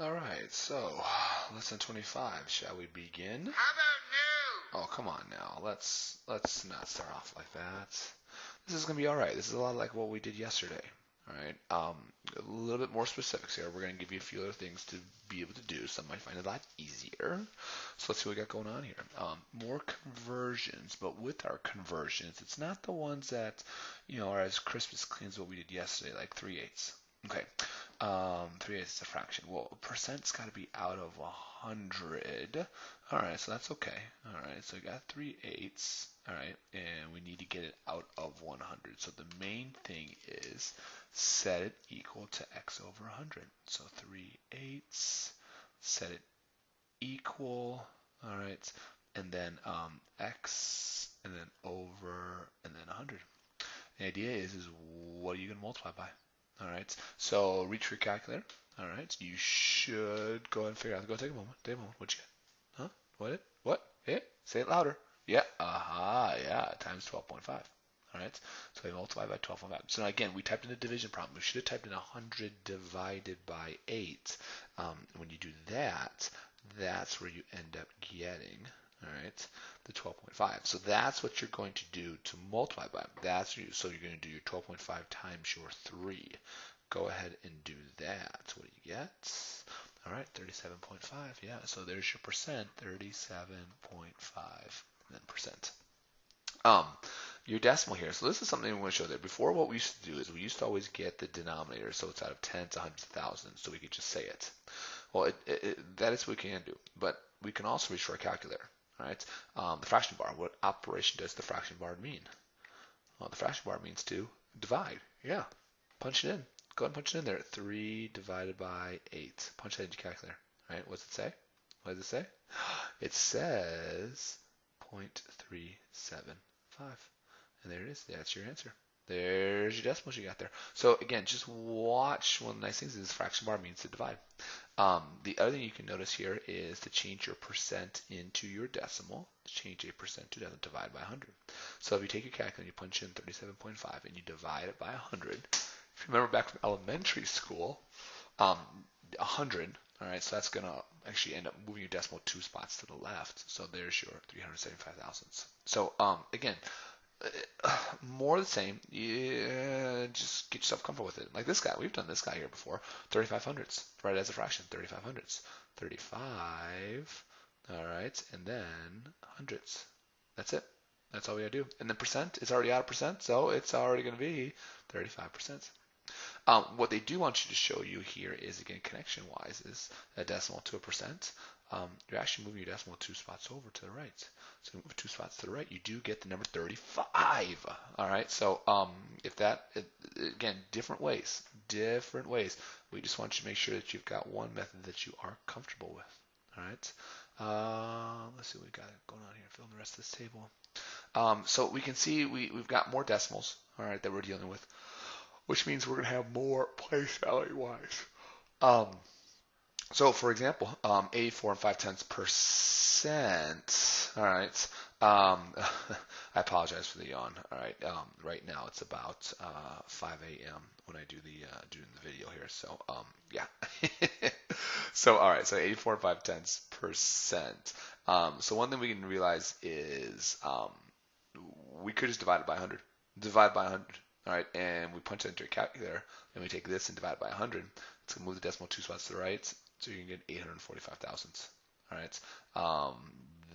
All right, so lesson 25. Shall we begin? How about new? Oh, come on now. Let's not start off like that. This is gonna be all right. This is a lot like what we did yesterday. All right. A little bit more specifics here. We're gonna give you a few other things to be able to do. Some might find it a lot easier. So let's see what we got going on here. More conversions, but with our conversions, it's not the ones that are as crisp as clean as what we did yesterday, like 3/8. Okay. 3/8 is a fraction. Well, a percent's got to be out of 100. All right, so that's okay. All right, so we got 3/8. All right, and we need to get it out of 100. So the main thing is set it equal to x over 100. So 3/8, set it equal. All right, and then x, and then over, and then 100. The idea is what are you going to multiply by? All right, so reach for your calculator. All right, you should go ahead and figure out. Go take a moment. Take a moment. What you get? Huh? What? What? Yeah. Say it louder. Yeah. Aha. Yeah. Times 12.5. All right. So we multiply by 12.5. So now again, we typed in a division problem. We should have typed in 100 divided by 8. When you do that, that's where you end up getting. All right, the 12.5. So that's what you're going to do to multiply by. So you're going to do your 12.5 times your 3. Go ahead and do that. What do you get? All right, 37.5. Yeah, so there's your percent, 37.5, and then percent. Um, your decimal here. So this is something we want to show there. Before, what we used to do is we used to always get the denominator, so it's out of tens, hundreds, thousands, so we could just say it. Well, that is what we can do, but we can also reach for a calculator. All right, the fraction bar. What operation does the fraction bar mean? Well, the fraction bar means to divide. Yeah, punch it in. Go ahead and punch it in there. 3 divided by 8. Punch that into your calculator. All right, what's it say? What does it say? It says 0.375. And there it is. That's your answer. There's your decimals you got there. So again, just watch. One of the nice things is fraction bar means to divide. The other thing you can notice here is to change your percent into your decimal. Change a percent to decimal, divide by 100. So if you take your calculator and you punch in 37.5 and you divide it by 100, if you remember back from elementary school, 100, all right, so that's going to actually end up moving your decimal 2 spots to the left. So there's your 375 thousandths. So again, more the same. Yeah, just get yourself comfortable with it. Like this guy, we've done this guy here before. 35 hundredths, right as a fraction. 35 hundredths. 35. All right, and then hundredths. That's it. That's all we gotta do. And then percent is already out of percent, so it's already gonna be 35%. What they do want you to show you here is, again, connection-wise, is a decimal to a percent. You're actually moving your decimal 2 spots over to the right. So move 2 spots to the right, you do get the number 35. All right. So again, different ways. We just want you to make sure that you've got one method that you are comfortable with. All right. Let's see what we got going on here. Fill in the rest of this table. So we can see we've got more decimals. All right, that we're dealing with, which means we're going to have more place value wise. So for example, 84 and 5/10%. All right. I apologize for the yawn. All right. Right now it's about 5 a.m. when I do doing the video here. So yeah. So all right. So 84 and 5/10%. So one thing we can realize is we could just divide it by 100. Divide by 100. All right, and we punch it into a calculator, and we take this and divide by 100. It's going to move the decimal 2 spots to the right, so you can get 845 thousandths. All right,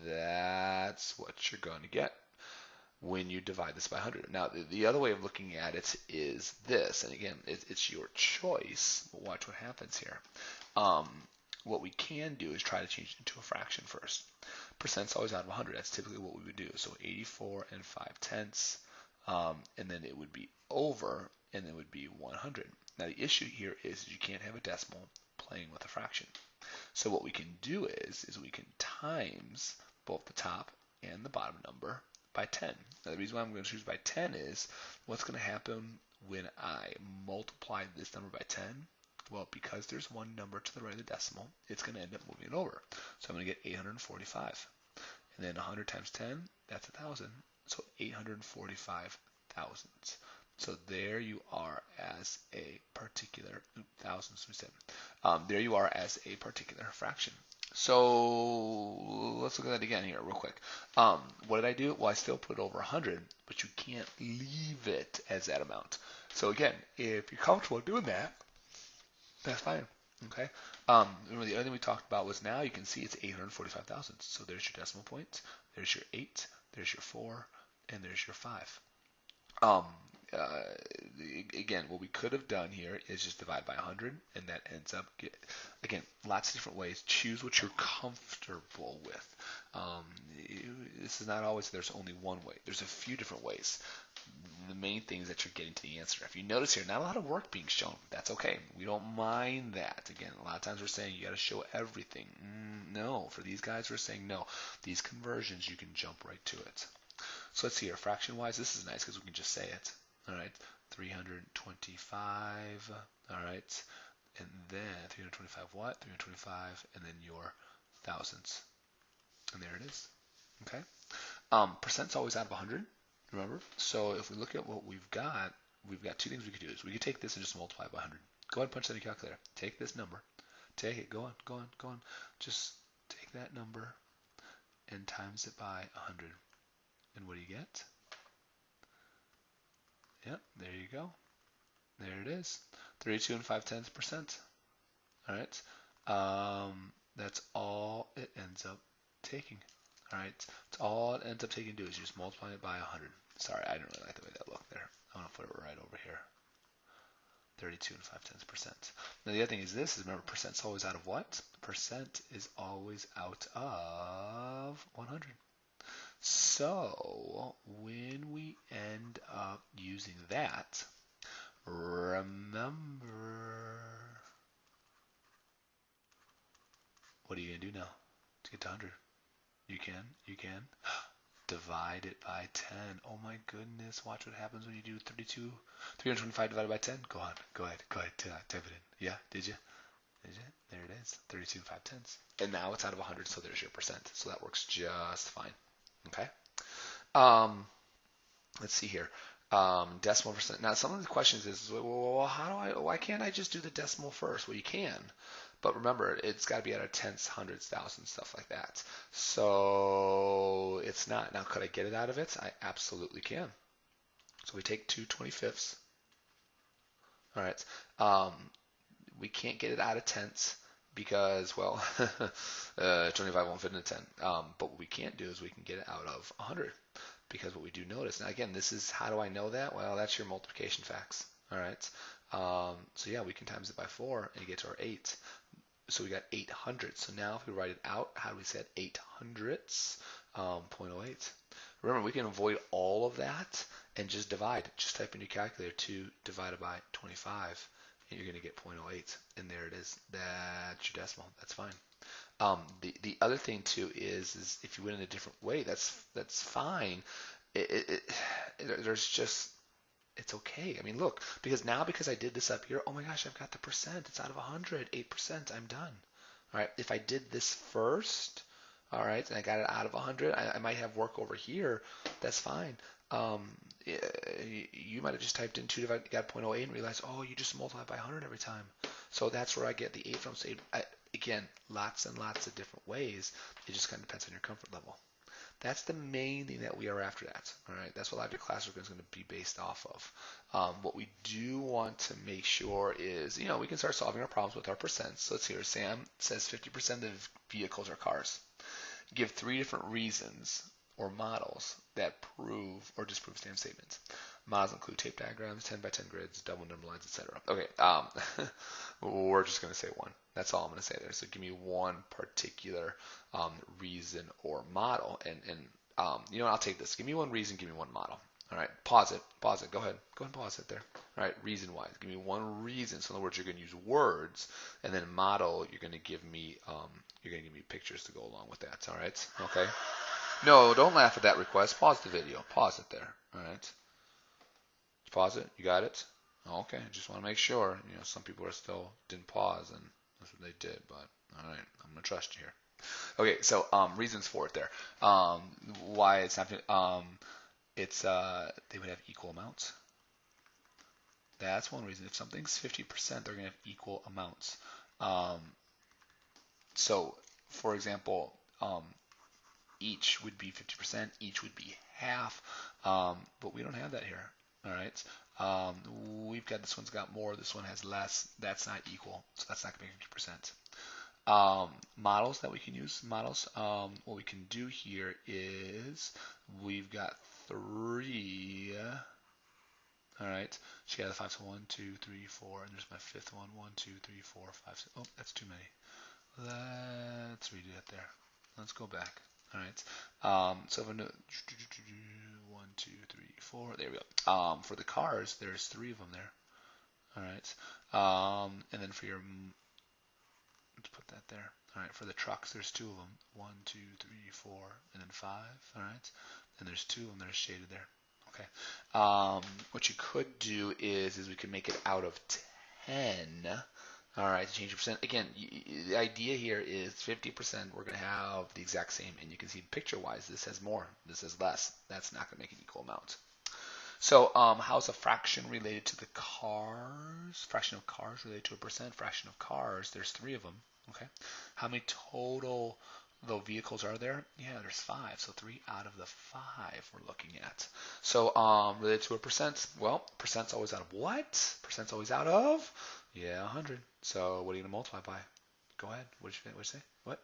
that's what you're going to get when you divide this by 100. Now, the other way of looking at it is this, and again, it's your choice, but watch what happens here. What we can do is try to change it into a fraction first. Percent's always out of 100. That's typically what we would do. So 84 and 5/10. And then it would be over, and it would be 100. Now the issue here is you can't have a decimal playing with a fraction. So what we can do is we can times both the top and the bottom number by 10. Now the reason why I'm going to choose by 10 is what's going to happen when I multiply this number by 10? Well, because there's one number to the right of the decimal, it's going to end up moving it over. So I'm going to get 845. And then 100 times 10, that's 1,000. So 845 thousandths. So there you are as a particular, thousands we said, There you are as a particular fraction. So let's look at that again here real quick. What did I do? Well, I still put it over 100, but you can't leave it as that amount. So again, if you're comfortable doing that, that's fine. Okay. Remember the other thing we talked about was now you can see it's 845 thousandths. So there's your decimal point, there's your 8, there's your 4, and there's your 5. Um, uh, Again, what we could have done here is just divide by 100, and that ends up, again, lots of different ways. Choose what you're comfortable with. Um, this is not always there's only one way. There's a few different ways. The main thing is that you're getting to the answer. If you notice here, not a lot of work being shown. That's okay. We don't mind that. Again, a lot of times we're saying you got to show everything. No, for these guys, we're saying no. These conversions, you can jump right to it. So let's see here, fraction-wise, this is nice because we can just say it. All right, 325. All right, and then 325 what? 325, and then your thousandths, and there it is. Okay. Percent's always out of 100. Remember? So if we look at what we've got two things we could do. Is we could take this and just multiply by 100. Go ahead and punch that in your calculator. Take this number. Take it. Go on. Just take that number and times it by 100. And what do you get? Yep, there you go. There it is. 32 and 5/10%. All right. That's all it ends up taking. All right. It's all it ends up taking to do is you just multiply it by 100. Sorry, I didn't really like the way that looked there. I want to put it right over here. 32 and 5/10%. Now the other thing is this, is remember percent's always out of what? Percent is always out of 100. So when we end up using that, remember, what are you going to do now to get to 100? You can divide it by 10. Oh my goodness, watch what happens when you do 325 divided by 10. Go ahead, type it in. Yeah, did you? There it is, 32 and 5/10. And now it's out of 100, so there's your percent. So that works just fine. Okay. Let's see here. Decimal percent. Now, some of the questions is, well, why can't I just do the decimal first? Well, you can, but remember, it's got to be out of tenths, hundreds, thousands, stuff like that. So it's not. Now, could I get it out of it? I absolutely can. So we take 2/25. All right. We can't get it out of tenths because, well, 25 won't fit in a 10. But what we can't do is we can get it out of 100. Because what we do notice, now again, this is, how do I know that? Well, that's your multiplication facts. All right. So yeah, we can times it by 4 and get to our 8. So we got 800. So now if we write it out, how do we say 800ths? 0.08. Remember, we can avoid all of that and just divide. Just type in your calculator 2 divided by 25, and you're going to get 0.08. And there it is. That's your decimal. That's fine. The other thing too is if you went in a different way, that's fine. There's just, it's okay. I mean, look, because I did this up here, oh my gosh, I've got the percent. It's out of 100, 8%. I'm done. All right. If I did this first, all right, and I got it out of 100, I might have work over here. That's fine. You might have just typed in 2 divided, got 0.08 and realized, oh, you just multiply by 100 every time. So that's where I get the 8 from. So again, lots and lots of different ways. It just kind of depends on your comfort level. That's the main thing that we are after that. All right, that's what a lot of your classwork is going to be based off of. What we do want to make sure is, we can start solving our problems with our percents. So let's see here. Sam says 50% of vehicles are cars. Give 3 different reasons or models that prove or disprove same statements. Models include tape diagrams, 10 by 10 grids, double number lines, etc. Okay, we're just going to say one. That's all I'm going to say there. So give me one particular reason or model, and I'll take this. Give me one reason, give me one model. All right, pause it. Go ahead and pause it there. All right, reason-wise, give me one reason. So in other words, you're going to use words, and then model, you're going to give me pictures to go along with that. All right, okay. No, don't laugh at that request. Pause the video. Pause it there. All right. Pause it. You got it? Okay. Just want to make sure. Some people are still didn't pause, and that's what they did. But all right, I'm gonna trust you here. Okay. So reasons for it there. Why it's not. They would have equal amounts. That's one reason. If something's 50%, they're gonna have equal amounts. Um, so, for example, each would be 50%, each would be half, but we don't have that here. All right. We've got this one's got more, this one has less. That's not equal, so that's not going to be 50%. Models that we can use, what we can do here is we've got 3. All right, she has 5, so 1, 2, 3, 4, and there's my 5th one. 1, 2, 3, 4, 5, 6. Oh, that's too many. Let's redo that there. Let's go back. All right. So if I know 1, 2, 3, 4. There we go. For the cars, there's 3 of them there. All right. And then for your, let's put that there. All right. For the trucks, there's 2 of them. 1, 2, 3, 4, and then 5. All right. And there's 2 of them that are shaded there. Okay. What you could do is we could make it out of 10. All right, to change your percent. Again, the idea here is 50%, we're going to have the exact same, and you can see picture-wise, this has more, this has less. That's not going to make an equal amount. So how's a fraction related to the cars? Fraction of cars related to a percent? Fraction of cars, there's 3 of them. Okay. How many total though vehicles are there? Yeah, there's 5. So 3 out of the 5 we're looking at. So related to a percent, well, percent's always out of what? Percent's always out of? Yeah, 100. So what are you going to multiply by? Go ahead. What did you say? What?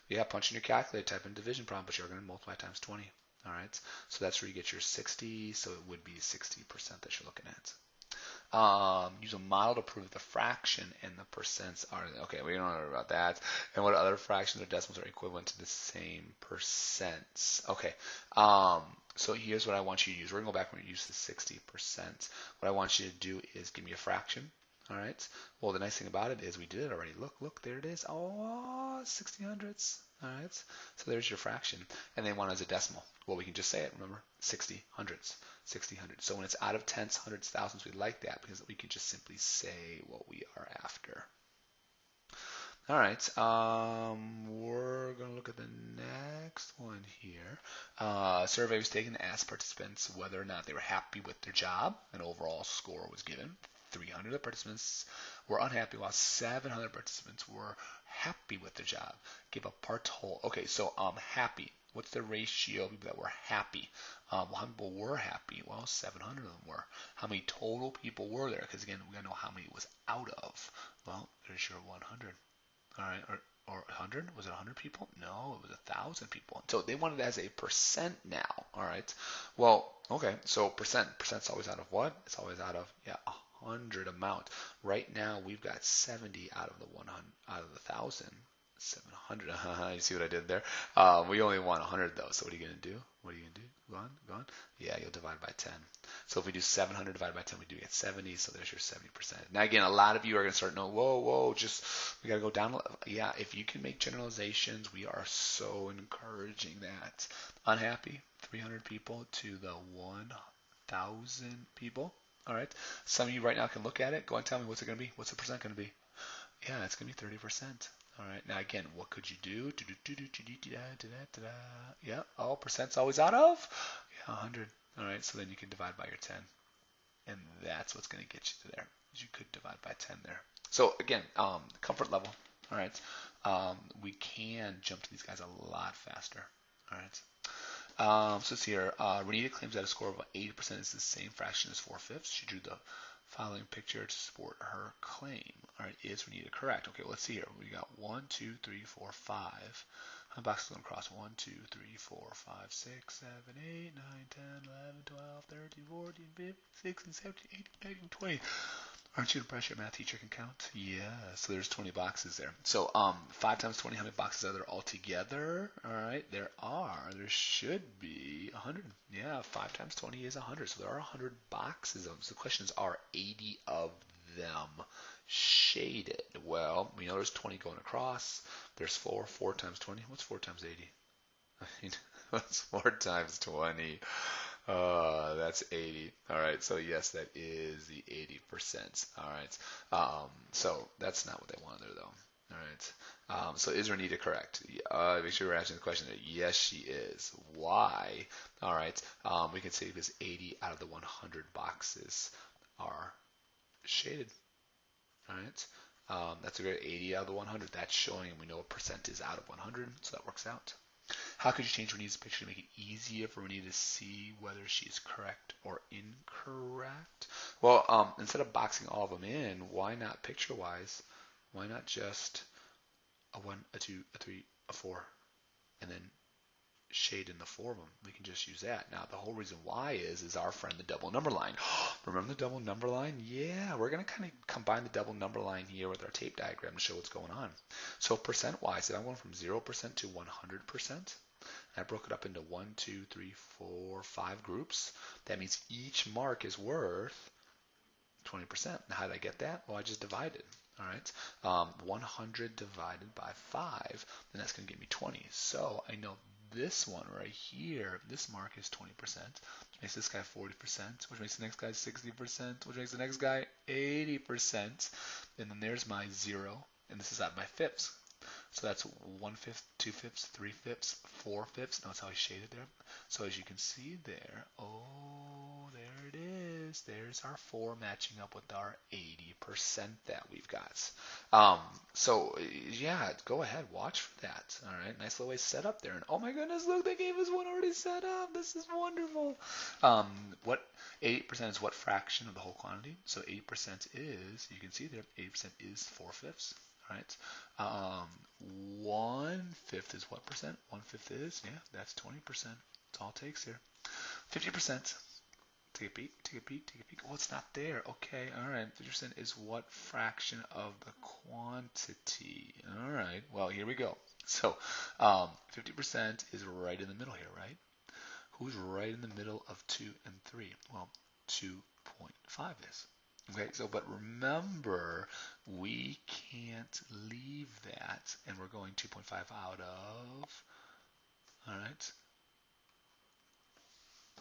Yeah, punch in your calculator, type in division problem, but you're going to multiply times 20. All right. So that's where you get your 60. So it would be 60% that you're looking at. Use a model to prove the fraction and the percents are, okay, we don't know about that. And what other fractions or decimals are equivalent to the same percents. Okay, so here's what I want you to use. We're going to go back and use the 60%. What I want you to do is give me a fraction. All right. Well, the nice thing about it is we did it already. Look, there it is. Oh, 60 hundredths. All right. So there's your fraction. And they want it as a decimal. Well, we can just say it, remember? 60 hundredths. 60 hundredths. So when it's out of tenths, hundredths, thousands, we like that because we can just simply say what we are after. All right, we're going to look at the next one here. Survey was taken to ask participants whether or not they were happy with their job. An overall score was given. 300 of the participants were unhappy, while 700 participants were happy with their job. Give a part whole. Okay, so happy. What's the ratio of people that were happy? Well, how many people were happy? Well, 700 of them were. How many total people were there? Because again, we gotta know how many it was out of. Well, there's your 100. All right, or 100? Was it 100 people? No, it was 1,000 people. So they wanted it as a percent now. All right. Well, okay. So percent's always out of what? It's always out of 100 amount. Right now we've got 70 out of the 100 out of the 1,000. 700. You see what I did there? We only want 100 though. So what are you gonna do? What are you gonna do? Go on. Yeah, you'll divide by 10. So if we do 700 divided by 10, we do get 70. So there's your 70%. Now again, a lot of you are gonna start knowing, whoa, just we gotta go down. Yeah, if you can make generalizations, we are so encouraging that. Unhappy, 300 people to the 1,000 people. All right. Some of you right now can look at it. Go and tell me what's it gonna be. What's the percent gonna be? Yeah, it's gonna be 30%. All right, now again, what could you do? Yeah, oh, percent's always out of? Yeah, 100. All right, so then you can divide by your 10. And that's what's going to get you to there. You could divide by 10 there. So again, comfort level. All right, we can jump to these guys a lot faster. All right. So let's see here. Renita claims that a score of 80% is the same fraction as 4/5. She drew the following picture to support her claim. All right, is Renita correct? Okay, well, let's see here. We got 1, 2, 3, 4, 5. How many boxes going across? 1, 2, 3, 4, 5, 6, 7, 8, 9, 10, 11, 12, 13, 14, 15, 16, 17, 18, 19, 20. Aren't you impressed your math teacher can count? Yeah, so there's 20 boxes there. So 5 times 20, how many boxes are there altogether? All right, there should be 100. Yeah, 5 times 20 is 100. So there are 100 boxes of them. So the question is, are 80 of them shaded? Well, we know there's 20 going across. There's 4. 4 times 20. What's 4 times 80? I mean, what's 4 times 20? That's 80. All right, so yes, that is the 80%. All right, so that's not what they wanted there, though. All right, so is Renita correct? Make sure we're answering the question there. Yes, she is. Why? All right, we can say because 80 out of the 100 boxes are shaded. All right, That's a great 80 out of the 100. That's showing, and we know a percent is out of 100, so that works out. How could you change Renee's picture to make it easier for Renee to see whether she's correct or incorrect? Well, instead of boxing all of them in, why not picture-wise? Why not just a 1, a 2, a 3, a 4, and then shade in the 4 of them? We can just use that. Now, the whole reason why is our friend the double number line. Remember the double number line? Yeah, we're going to kind of combine the double number line here with our tape diagram to show what's going on. So percent-wise, if I'm going from 0% to 100%, I broke it up into 1, 2, 3, 4, 5 groups. That means each mark is worth 20%. Now, how did I get that? Well, I just divided. All right, 100 divided by 5, then that's going to give me 20. So I know this one right here, this mark is 20%, which makes this guy 40%, which makes the next guy 60%, which makes the next guy 80%. And then there's my 0, and this is at my fifths. So that's 1/5, 2/5, 3/5, 4/5. Notice how I shaded there. So as you can see there, oh, there it is. There's our 4 matching up with our 80% that we've got. So yeah, go ahead, watch for that. All right, nice little way set up there. And oh my goodness, look, they gave us one already set up. This is wonderful. What 80% is what fraction of the whole quantity? So 80% is, you can see there, 80% is 4/5. All right. 1/5 is what percent? 1/5 is, yeah, that's 20%. That's all it takes here. 50%. Take a peek, take a peek, take a peek. Oh, it's not there. Okay, all right. 50% is what fraction of the quantity? All right, well, here we go. So 50% is right in the middle here, right? Who's right in the middle of 2 and 3? Well, 2.5 is. Okay, so but remember, we can't leave that, and we're going 2.5 out of, all right,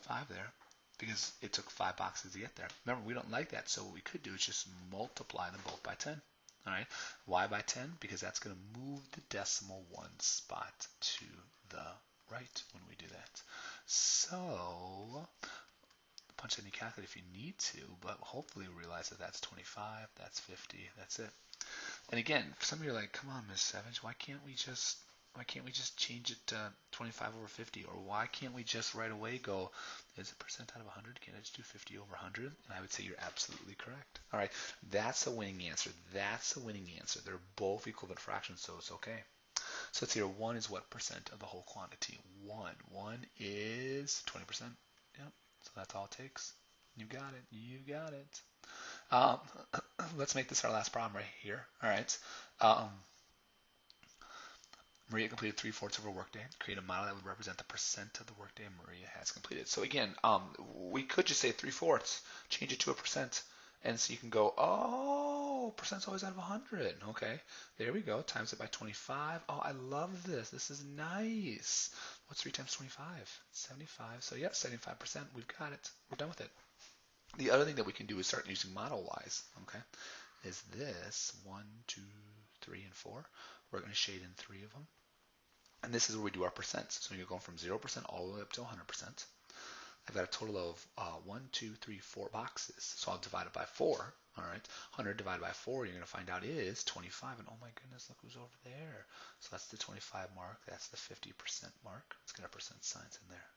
5 there, because it took 5 boxes to get there. Remember, we don't like that, so what we could do is just multiply them both by 10. All right, why by 10? Because that's going to move the decimal 1 spot to the right when we do that. So punch in your calculator if you need to, but hopefully realize that that's 25, that's 50, that's it. And again, for some of you are like, come on, Miss Savage, why can't we just change it to 25 over 50? Or why can't we just right away go, is it percent out of 100? Can't I just do 50 over 100? And I would say you're absolutely correct. All right, that's a winning answer. That's a winning answer. They're both equivalent fractions, so it's okay. So let's see here, 1 is what percent of the whole quantity? 1. 1 is 20%. Yep. So that's all it takes. You got it. You got it. Let's make this our last problem right here. All right. Maria completed 3/4 of her workday. Create a model that would represent the percent of the workday Maria has completed. So again, we could just say 3/4, change it to a percent, and so you can go, oh, percent's always out of 100. Okay, there we go. Times it by 25. Oh, I love this. This is nice. What's 3 times 25? 75. So yeah, 75%. We've got it. We're done with it. The other thing that we can do is start using model-wise. Okay, is this 1, 2, 3, and 4. We're going to shade in 3 of them. And this is where we do our percents. So you're going from 0% all the way up to 100%. I've got a total of 1, 2, 3, 4 boxes. So I'll divide it by 4. All right, 100 divided by 4, you're going to find out is 25. And oh my goodness, look who's over there. So that's the 25 mark. That's the 50% mark. Let's get our percent signs in there.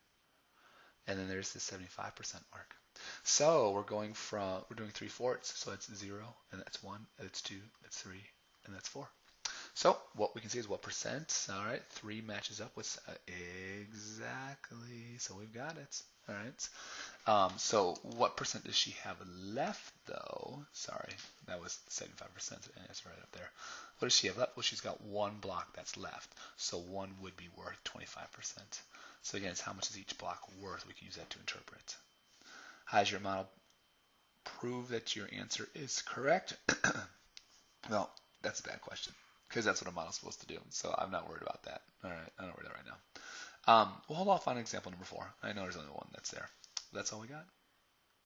And then there's the 75% mark. So we're doing 3/4. So it's 0, and that's 1, that's 2, that's 3, and that's 4. So what we can see is what percent. All right, 3 matches up with exactly. So we've got it. All right. So what percent does she have left, though? Sorry, that was 75%. It's right up there. What does she have left? Well, she's got 1 block that's left. So 1 would be worth 25%. So again, it's how much is each block worth? We can use that to interpret. How does your model prove that your answer is correct? Well, that's a bad question, because that's what a model's supposed to do. So I'm not worried about that. All right, I'm not worried about that right now. We'll hold off on example number 4. I know there's only one that's there. That's all we got.